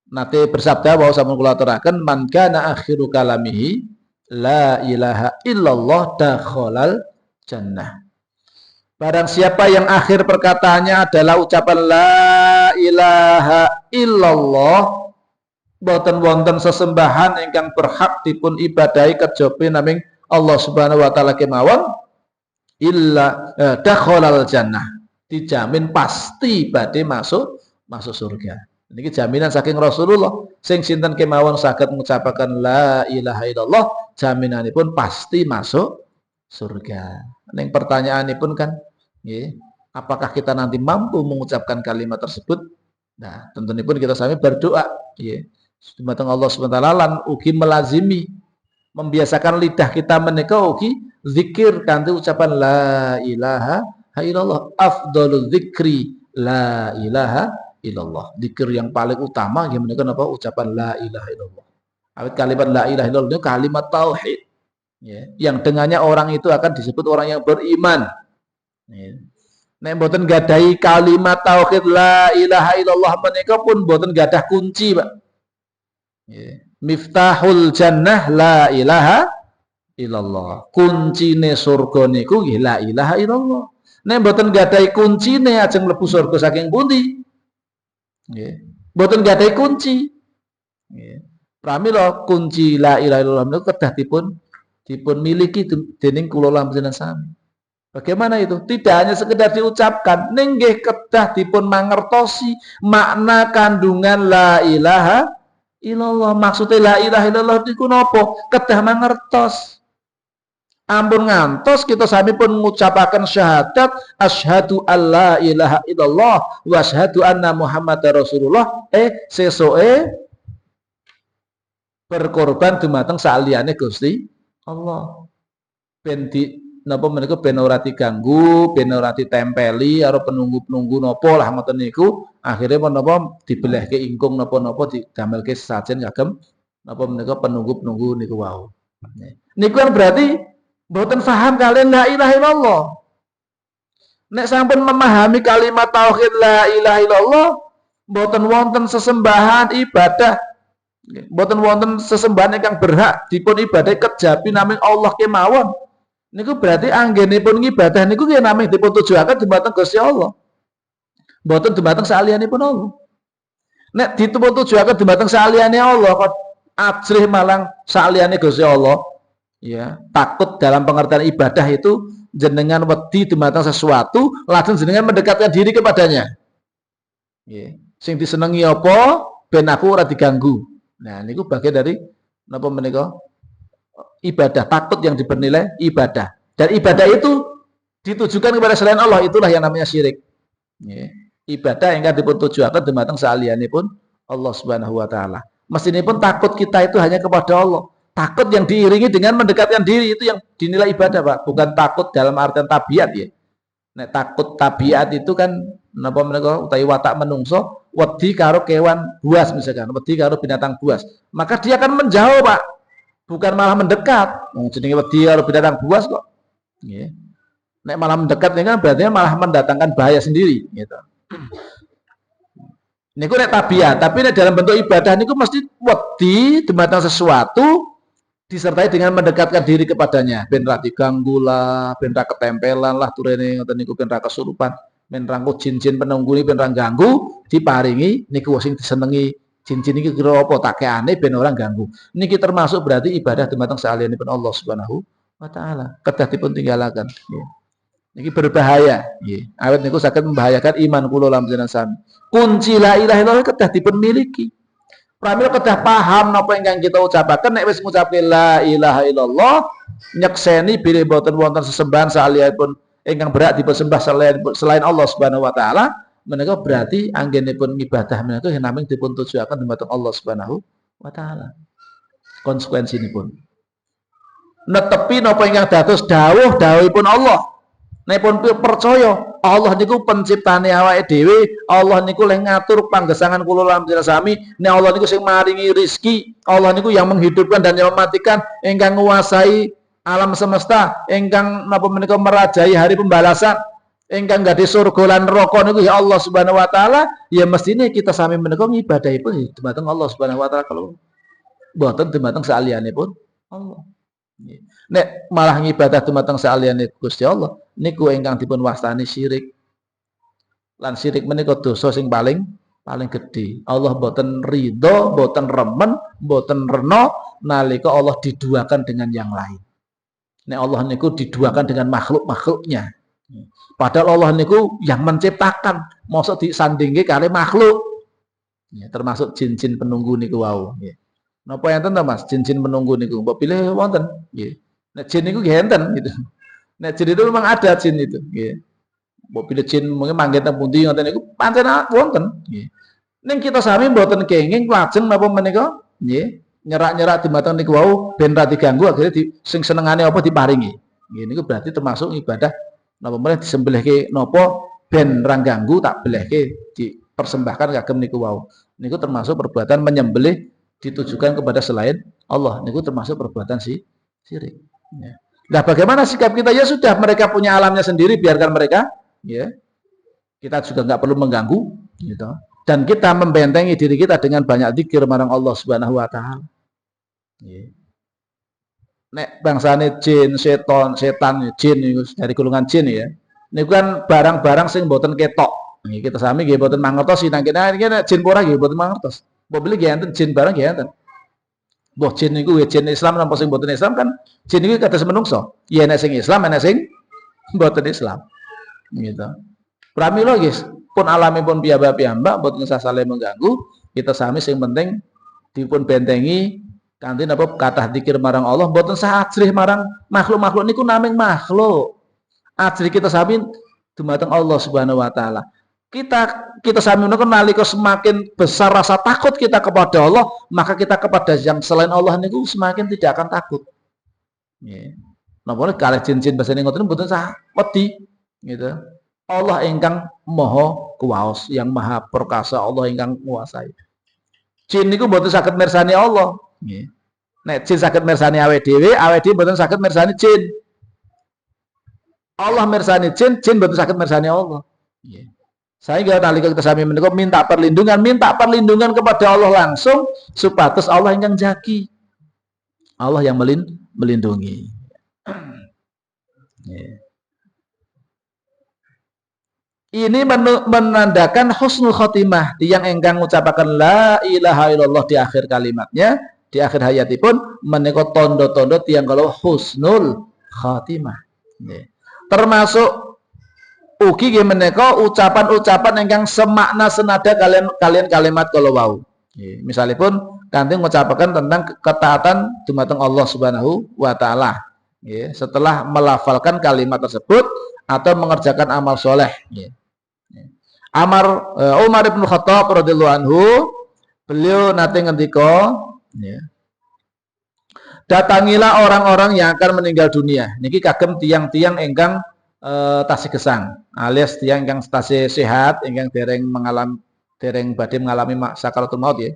nate bersabda bahwa sampun kula aturaken man kana akhiru kalamihi la ilaha illallah dakhalal jannah. Barang siapa yang akhir perkataannya adalah ucapan la ilaha illallah boten wonten sesembahan ingkang berhak dipun ibadahi kejaba naming Allah Subhanahu wa taala kemawon illa dakhalal jannah. Dijamin pasti badhe masuk surga. Ini jaminan saking Rasulullah sing sinten kemawon saged mengucapkan la ilaha illallah jaminanipun pasti masuk surga. Ning pertanyaanipun kan nggih Apakah kita nanti mampu mengucapkan kalimat tersebut? Nah, tentunya pun kita sami berdoa, ya. Dumateng Allah Subhanahu wa taala lan ugi melazimi membiasakan lidah kita menika ugi zikir kanthi ucapan la ilaha illallah. Afdhalul dzikri la ilaha illallah. Zikir yang paling utama yang menika napa ucapan la ilaha illallah. Awit kalimat la ilaha illallah itu kalimat tauhid, ya. Yang dengannya orang itu akan disebut orang yang beriman. Ya. Nek mboten gadahi kalimat tauhid la ilaha illallah menika pun mboten gadah kunci, Pak. Ya. Miftahul jannah la ilaha illallah. Kuncine surga niku nggih la ilaha illallah. Nek mboten gadahi kuncine ajeng mlebu surga saking pundi? Nggih. Mboten gadahi kunci. Nggih. Pramila kunci la ilaha illallah niku kedah dipun miliki dening kula lan panjenengan sami. Bagaimana itu? Tidak hanya sekedar diucapkan, nenggih kedah dipun mangertosi makna kandungan la ilaha illallah. Maksudnya la ilaha illallah niku napa? Kedah mangertos. Ampun ngantos kita sami pun mengucapkan syahadat asyhadu alla ilaha illallah wa asyhadu anna muhammadar rasulullah sesoe berkorban dumateng saliyane Gusti Allah. Ben napa menika ben ora diganggu, ben ora ditempeli karo penunggu-penunggu napa lah ngoten niku, akhire menapa dibelehke ingkung napa-napa didamelke sesajen kagem napa menika penunggu-penunggu niku wau. Niku kan berarti mboten paham kalian la ilaha illallah. Nek sampun memahami kalimat tauhid la ilaha illallah, mboten wonten sesembahan ibadah, mboten wonten sesembahan ingkang berhak dipun ibadahi kejabi namung Allah kemawon. Niku berarti anggenipun ngibadah niku nggih namung dipun tujuaken dumateng Gusti Allah. Mboten dumateng saliyanipun Allah. Nek dipun tujuaken dumateng saliyane Allah kok ajrih malang saliyane Gusti Allah. Ya, takut dalam pengertian ibadah itu jenengan wedi dumateng sesuatu, lajeng jenengan mendekatkan diri kepadanya. Nggih. Sing disenengi apa ben aku ora diganggu. Nah, niku bagian dari napa menika? Ibadah, takut yang bernilai ibadah. Dan ibadah itu ditujukan kepada selain Allah, itulah yang namanya syirik. Ibadah yang dipun tujuaken dumateng saliyanipun Allah Subhanahu wa taala. Mestinipun takut kita itu hanya kepada Allah. Takut yang diiringi dengan mendekatkan diri itu yang dinilai ibadah, Pak. Bukan takut dalam artian tabiat ya. Nek takut tabiat itu kan napa menika utawi watak menungso wedi karo kewan buas misalkan, wedi karo binatang buas. Maka dia akan menjauh, Pak. Bukan malah mendekat. Jenenge wedi karo binatang buas kok. Nggih. Nek malah mendekat ini kan berarti malah mendatangkan bahaya sendiri gitu. Niku nek tabiat, tapi nek dalam bentuk ibadah niku mesti wedi dumateng sesuatu disertai dengan mendekatkan diri kepadanya. Ben ra diganggu lah, ben ra ketempelan lah turene ngoten niku, ben ra kesurupan, ben rangko jin-jin penunggu ini ben ra ganggu, diparingi niku sing disenengi. Cincin ini kira apa tak aneh ben orang ganggu. Niki termasuk berarti ibadah dumateng saliyanipun Allah Subhanahu wa taala. Kedah dipun tinggalaken. Nggih. Niki berbahaya, nggih. Awit niku saged membahayakan iman kula lan panjenengan sami. Kunci la ilaha illallah kedah dipun miliki. Pramila kedah paham napa ingkang kita ucapaken nek wis ngucapke la ilaha illallah nyekseni bilih boten wonten sesembahan saliyanipun ingkang berhak disembah selain Allah Subhanahu wa taala. Menika berarti anggenipun ibadah menika namung dipun tujuaken dumateng Allah Subhanahu wa taala. Konsekuensinipun netepi napa ingkang dados dawuh-dawuhipun Allah. Nek pun percaya Allah niku penciptane awake dhewe, Allah niku leh ngatur panggesangan kula lan panjenengan sami, nek Allah niku sing maringi rezeki, Allah niku yang menghidupkan dan yang mematikan, ingkang nguasai alam semesta, ingkang napa menika merajai hari pembalasan. Engkang gadhe surga lan neraka niku ya Allah Subhanahu wa taala, ya mestine kita sami menika ngibadahipun dumateng Allah Subhanahu wa taala kalau mboten dumateng saliyanipun Allah. Nek malah ngibadah dumateng saliyane Gusti Allah niku ingkang dipun wastani syirik. Lan syirik menika dosa sing paling gedhe. Allah mboten ridho, mboten remen, mboten rena nalika Allah diduakan dengan yang lain. Nek Allah niku diduakan dengan makhluk-makhluknya. Padahal Allah niku yang menciptakan, mosok disandingke kali makhluk. Ya, termasuk jin-jin penunggu niku wau. Ya. Napa enten ta Mas, jin-jin penunggu niku? Mbok pilih wonten. Nggih. Nek jin niku nggih enten gitu. Nek jin itu memang ada jin itu, nggih. Mbok pilih jin mungkin manggen teng pundi ngoten niku pancen wonten nggih. Ning kita sami mboten kenging lajeng napa menika nggih nyerak-nyerak dumateng niku wau ben ra diganggu akhire sing senengane apa diparingi. Nggih niku berarti termasuk ibadah napa meneh disembelihke napa ben ra ganggu tak belehke dipersembahkan kagem niku wau. Niku termasuk perbuatan menyembelih ditujukan kepada selain Allah. Niku termasuk perbuatan syirik. Ya. Nah, bagaimana sikap kita? Ya sudah, mereka punya alamnya sendiri, biarkan mereka. Ya, kita juga nggak perlu mengganggu. Gitu. Dan kita membentengi diri kita dengan banyak zikir marang Allah Subhanahu Wa Taala. Ya. Nek bangsane jin, setan, jin dari golongan jin ya. Niku kan barang-barang sing mboten ketok. Nggih kita sami nggih mboten mangertos nang kene jin pora nggih mboten mangertos. Mbok beli nggih enten jin barang nggih enten. Mbok jin niku jin Islam napa sing mboten Islam kan jin niku kados menungso. Ya nek sing Islam nek sing mboten Islam. Gitu. Pramila guys, pun alamipun piyambak mboten usah saling mengganggu, kita sami sing penting dipun bentengi kanthi napa kathah zikir marang Allah mboten sah ajrih marang makhluk-makhluk niku naming makhluk. Ajrih kita sami dumateng Allah Subhanahu wa taala. Kita sami menika nalika semakin besar rasa takut kita kepada Allah, maka kita kepada yang selain Allah niku semakin tidak akan takut. Nggih. Napa kalih jin-jin basane ngoten mboten sah wedi gitu. Allah ingkang maha kuwaos, yang maha perkasa, Allah ingkang nguasai. Jin niku mboten saged mirsani Allah. Nggih. Nek jin saged mirsani awake dhewe mboten saged mirsani jin. Allah mirsani jin, jin mboten saged mirsani Allah. Nggih. Sehingga nalika kita sami menika minta perlindungan kepada Allah langsung supados Allah ingkang jaki. Allah yang melindungi. Ini menandakan husnul khotimah, yang engkang ngucapaken la ilaha illallah di akhir kalimatnya, di akhir hayatipun menika tondo-tondo tiyang kalau husnul khotimah. Termasuk ugi nggih menika ucapan-ucapan ingkang semakna senada kalian kalimat kala wau. Misalipun kanthi ngucapaken tentang ketaatan dumateng Allah Subhanahu wa taala. Setelah melafalkan kalimat tersebut atau mengerjakan amal soleh. Umar bin Khattab radhiyallahu anhu, beliau nate ngendika, datangilah orang-orang yang akan meninggal dunia. Niki kagem tiang-tiang ingkang tasih gesang, alias tiang ingkang tasih sehat, ingkang dereng badhe mengalami sakaratul maut ya.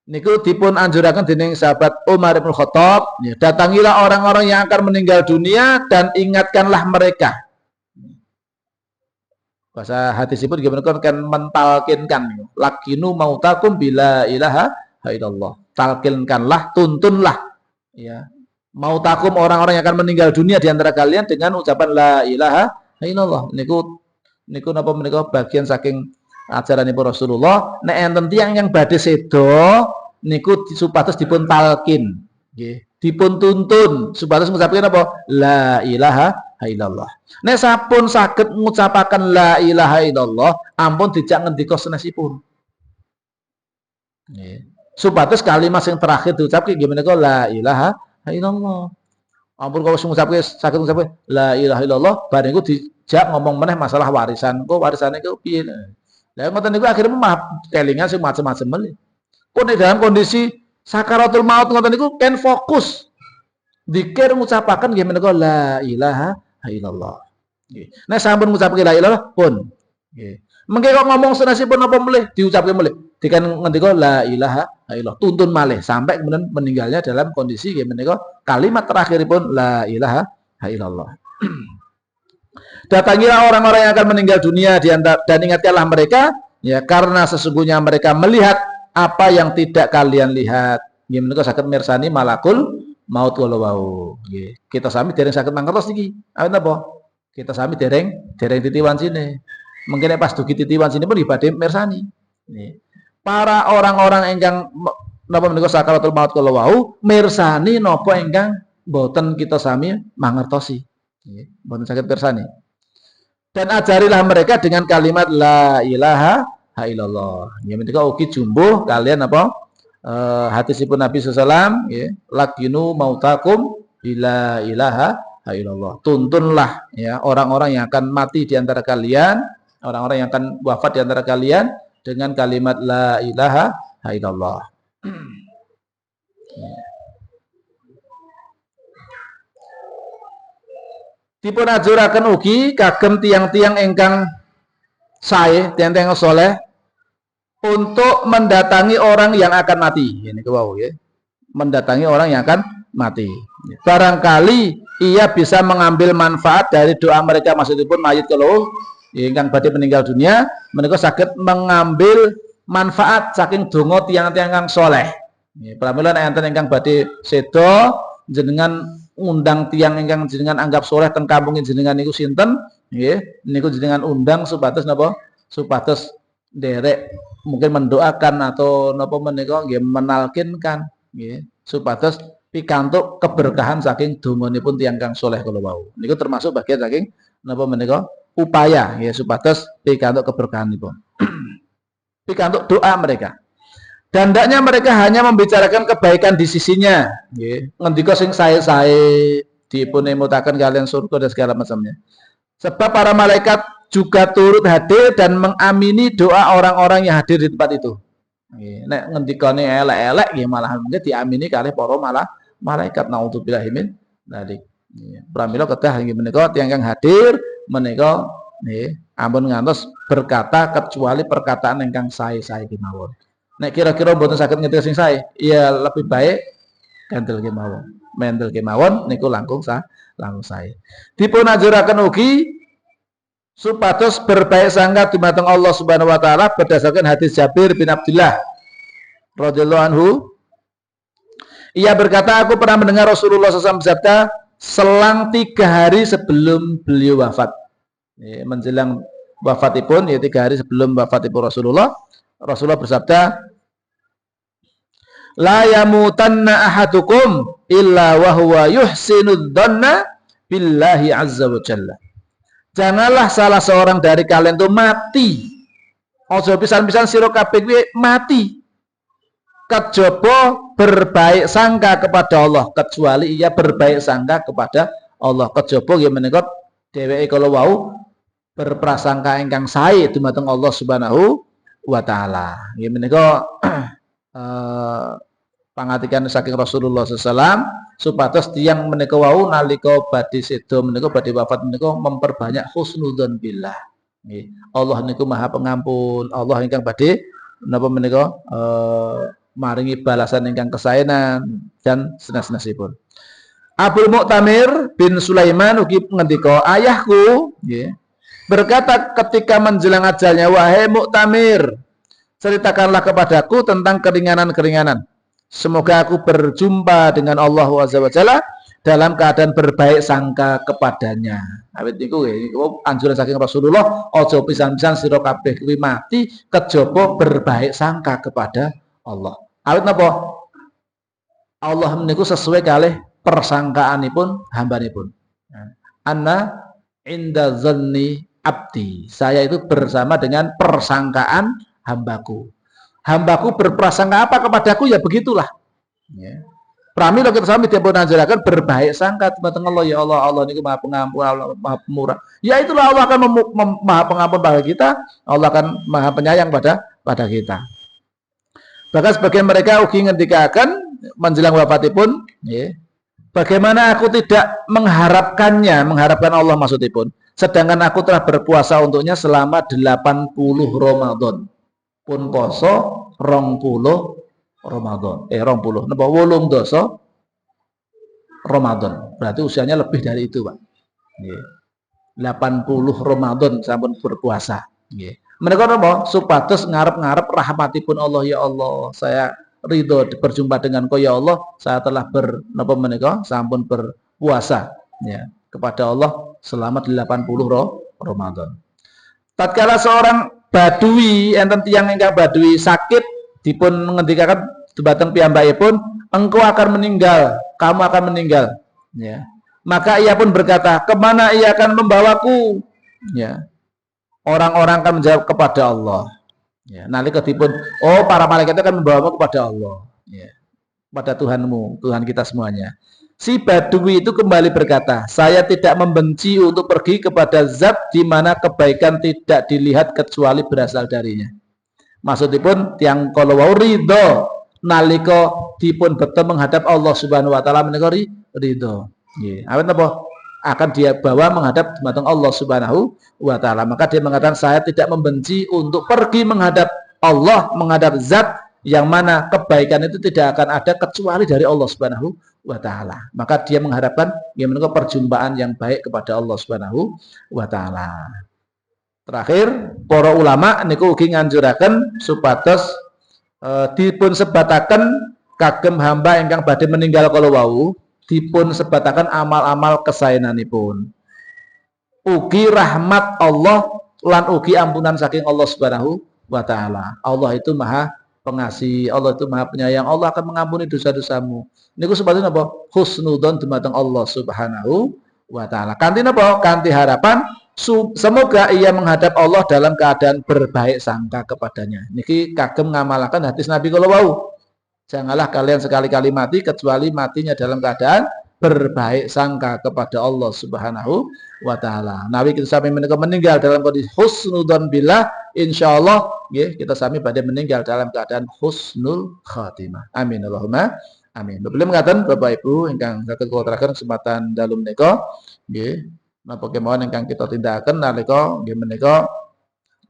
Niku dipun anjuraken dening sahabat Umar bin Khattab, datangilah orang-orang yang akan meninggal dunia dan ingatkanlah mereka. Bahasa hadisipun gimana kan mentalkinkan, lakinu mautakum bila ilaha illallah. Talkinkanlah, tuntunlah ya. Mautakum orang-orang yang akan meninggal dunia di antara kalian dengan ucapan la ilaha illallah. Niku napa menika bagian saking ajaranipun Rasulullah. Nek enten tiyang yang badhe sedo niku supados dipun talkin, nggih. Dipun tuntun supados ngucapaken apa? La ilaha illallah. Nek sampun saged ngucapaken la ilaha illallah, ampun dijak ngendika sanesipun. Nggih. Supados kalimat yang terakhir diucapke nggih menika la ilaha illallah. Ampun kalau ngucapke saged ngucapke la ilaha illallah, bar niku dijak ngomong meneh masalah warisan. Kok warisane ku piye? Lah ngoten niku akhirnya mah kelingan sing macam-macam meneh. Kok nek dalam kondisi sakaratul maut ngoten niku ken fokus. Zikir ngucapaken nggih menika la ilaha illallah. Nggih. Nek sampun ngucapke la ilaha pun nggih. Mengke kok ngomong sanesipun apa melih diucapke melih. Dikan ngendika la ilaha illallah, tuntun malih sampai kemudian meninggalnya dalam kondisi nggih menika kalimat terakhiripun la ilaha illallah. Datangilah orang-orang yang akan meninggal dunia dan ingatkanlah mereka ya, karena sesungguhnya mereka melihat apa yang tidak kalian lihat. Nggih menika saged mirsani malakul maut kala wau. Nggih. Kita sami dereng saged mangertos niki. Awit napa? Kita sami dereng titiwan sini. Mungkin pas dugi titiwan sini pun badhe mirsani. Nggih. Para orang-orang ingkang napa menika sakaratul maut kala wau mirsani napa ingkang boten kita sami mangertosi. Nggih. Boten saged mirsani. Dan ajarilah mereka dengan kalimat la ilaha illallah. Ya menika ugi jumbuh kalian apa? Hadisipun Nabi sallallahu alaihi wasallam, lakinu mautakum bila ilaha illallah. Tuntunlah ya orang-orang yang akan mati di antara kalian, orang-orang yang akan wafat di antara kalian dengan kalimat la ilaha illallah. Dipun ajuraken ugi kagem tiang-tiang ingkang sae, tiang-tiang soleh untuk mendatangi orang yang akan mati. Ini kewau ya. Mendatangi orang yang akan mati. Barangkali ia bisa mengambil manfaat dari doa mereka, maksudipun mayit kalau ingkang badhe meninggal dunia, menika saged mengambil manfaat saking donga tiang-tiang kang soleh. Pramila nek enten ingkang badhe sedo jenengan undang tiang ingkang jenengan anggap soleh teng kampung jenengan niku sinten nggih niku jenengan undang supados napa supados nderek mungkin mendoakan atau napa menika nggih menalkinkan nggih supados pikantuk keberkahan saking donganipun tiang kang soleh kala wau niku termasuk bagian saking napa menika upaya nggih supados pikantuk keberkahanipun pikantuk doa mereka. Dan hendaknya mereka hanya membicarakan kebaikan di sisinya. Ngendika sing sae-sae dipun emutaken kalian surga dan segala macamnya. Sebab para malaikat juga turut hadir dan mengamini doa orang-orang yang hadir di tempat itu. Nek ngendikane elek-elek nggih malah mungkin diamini kalih para malaikat. Naudzubillahi min dzalik. Pramila kedah inggih menika tiyang kang hadir menika nggih ampun ngantos berkata kecuali perkataan ingkang sae-sae kemawon. Nek kira-kira mboten saged ngetik sing sae, ya lebih baik gantel kemawon. Mendel kemawon niku langkung sae. Dipun ajuraken ugi supados berbaik sangka dumateng Allah Subhanahu wa taala berdasarkan hadis Jabir bin Abdullah radhiyallahu anhu. Ia berkata, aku pernah mendengar Rasulullah SAW bersabda selang 3 hari sebelum beliau wafat. Menjelang wafatipun, ya 3 hari sebelum wafatipun Rasulullah bersabda, la yamutanna ahadukum illa wa huwa yuhsinud dhanna billahi azza wa jalla. Janganlah salah seorang dari kalian itu mati. Ojo pisan-pisan sira kabeh kuwi mati. Kejaba berbaik sangka kepada Allah, kecuali ia berbaik sangka kepada Allah. Kejaba nggih menika dheweke kala wau berprasangka ingkang sae dumateng Allah Subhanahu wa taala. Nggih menika pangatikan saking Rasulullah SAW supados tiyang menika wau nalika badhe sedo menika badhe wafat menika memperbanyak husnudzon billah. Nggih. Allah niku Maha Pengampun, Allah ingkang badhe napa menika maringi balasan ingkang kesaenan dan senes-senesipun. Abdul Mu'tamir bin Sulaiman ugi ngendika, ayahku nggih berkata ketika menjelang ajalnya, wahai Mu'tamir, ceritakanlah kepadaku tentang keringanan-keringanan. Semoga aku berjumpa dengan Allah Azza wa Jalla dalam keadaan berbaik sangka kepadanya. Awit niku nggih anjuran saking Rasulullah, aja pisan-pisan sira kabeh kuwi mati kejaba berbaik sangka kepada Allah. Awit napa? Allah niku sesuai kalih persangkaanipun hambanipun. Anna inda dzanni abdi. Saya itu bersama dengan persangkaan hambaku. Hambaku berprasangka apa kepadaku, ya begitulah. Ya. Pramila kita sami dipun anjuraken berbaik sangka dumateng Allah, ya Allah, Allah niku Maha Pengampun, Allah Maha Pemurah. Ya itulah Allah akan Maha Pengampun pada kita, Allah akan Maha Penyayang pada kita. Bahkan sebagian mereka ugi ngendikaken menjelang wafatipun, ya, bagaimana aku tidak mengharapkan Allah maksudipun, sedangkan aku telah berpuasa untuknya selama 80 Ramadan. Pun poso 20 Ramadan. 20 napa 8 doso Ramadan. Berarti usianya lebih dari itu, Pak. Nggih. 80 Ramadan sampun berpuasa. Nggih. Menika napa? Supados ngarep-ngarep rahmatipun Allah, ya Allah. Saya ridho berjumpa dengan Kau, ya Allah. Saya telah napa menika sampun berpuasa ya kepada Allah selama 80 Ramadan. Tatkala seorang badui enten tiyang ingkang badui sakit dipun ngendikaken dumateng piyambakipun, engkau akan meninggal, kamu akan meninggal, ya. Maka ia pun berkata, kemana ia akan membawaku? Ya. Orang-orang akan menjawab kepada Allah. Ya. Nalika dipun, para malaikat akan membawamu kepada Allah, ya. Kepada Tuhanmu, Tuhan kita semuanya. Si Badui itu kembali berkata, saya tidak membenci untuk pergi kepada zat di mana kebaikan tidak dilihat kecuali berasal darinya. Maksudipun tiang kalau wau ridho naliko dipun betul menghadap Allah Subhanahu wa taala menika ridho. Nggih. Awet napa? Akan dia bawa menghadap dumateng Allah Subhanahu wa taala. Maka dia mengatakan saya tidak membenci untuk pergi menghadap Allah, menghadap zat yang mana kebaikan itu tidak akan ada kecuali dari Allah Subhanahu wa taala. Maka dia mengharapkan yang menika perjumpaan yang baik kepada Allah Subhanahu wa taala. Terakhir, para ulama niku ugi nganjuraken supados dipun sebataken kagem hamba ingkang badhe meninggal kala wau, dipun sebataken amal-amal kesaenanipun. Ugi rahmat Allah lan ugi ampunan saking Allah Subhanahu wa taala. Allah itu Maha Pengasih, Allah itu Maha Penyayang. Allah akan mengampuni dosa-dosamu. Niku sebetulnya apa? Husnudzon dumateng Allah Subhanahu wa taala. Kanthi napa? Kanthi harapan semoga ia menghadap Allah dalam keadaan berbaik sangka kepadanya. Niki kagem ngamalaken hadis Nabi kala wau. Janganlah kalian sekali-kali mati kecuali matinya dalam keadaan berbaik sangka kepada Allah Subhanahu wa taala. Nabi kita sami menika meninggal dalam kondisi husnudzon billah, insyaallah nggih kita sami badhe meninggal dalam keadaan husnul khatimah. Amin Allahumma amin. Belum ngaten Bapak Ibu ingkang saged kula aturaken kesempatan dalem menika nggih napa kemawon ingkang kita tindakaken nalika nggih menika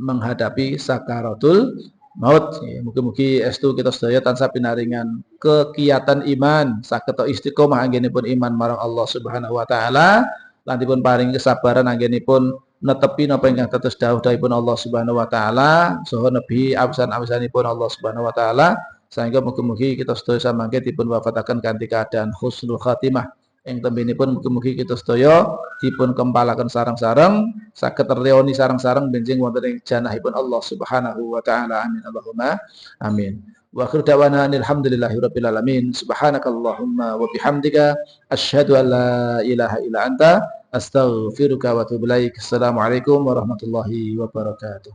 menghadapi sakaratul maut. Mugi-mugi estu kita sedaya tansah pinaringan kekiatan iman, saged istiqomah anggenipun iman marang Allah Subhanahu wa taala, lan dipun paring kesabaran anggenipun netepi napa ingkang tetes dawuh-dawuhipun Allah Subhanahu wa taala, saha nebi awisan-awisanipun Allah Subhanahu wa taala, sehingga mugi-mugi kita sedaya samangke dipun wafataken kanthi keadaan husnul khatimah. Ing tembinipun mugi-mugi kita sedaya dipun kempalaken sareng-sareng saged reoni sareng-sareng benjing wonten ing janahipun Allah Subhanahu wa taala. Amin Allahumma amin. Wa akhiru da'wana alhamdulillahirabbil alamin. Subhanakallahumma wa bihamdika asyhadu an la ilaha illa anta astaghfiruka wa atubu ilaik. Assalamualaikum warahmatullahi wabarakatuh.